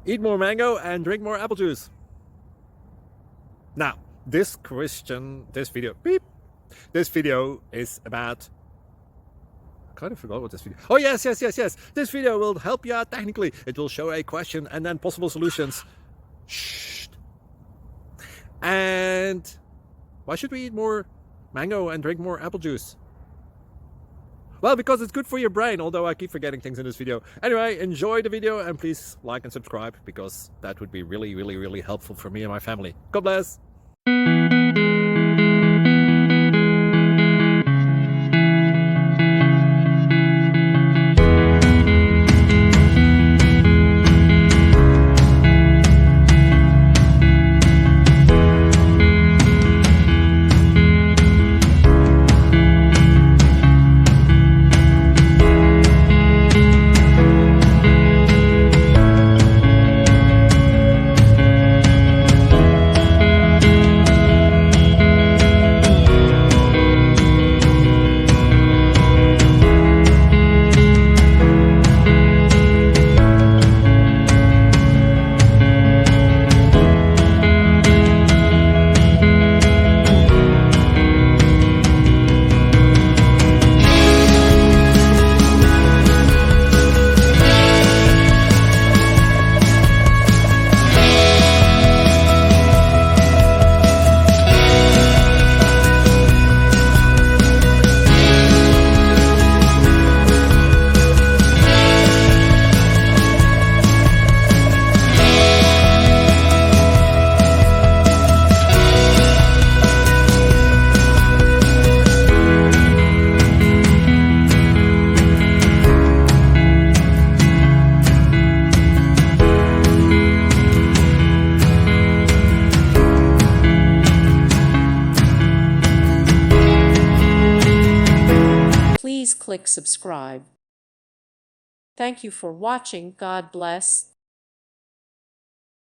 Eat more mango and drink more apple juice. Now, this video is about, I kind of forgot what this video. Oh, yes. This video will help you out technically. It will show a question and then possible solutions. Shh. And why should we eat more mango and drink more apple juice? Well, because it's good for your brain, although I keep forgetting things in this video. Anyway, enjoy the video and please like and subscribe, because that would be really helpful for me and my family. God bless! Please click subscribe. Thank you for watching. God bless.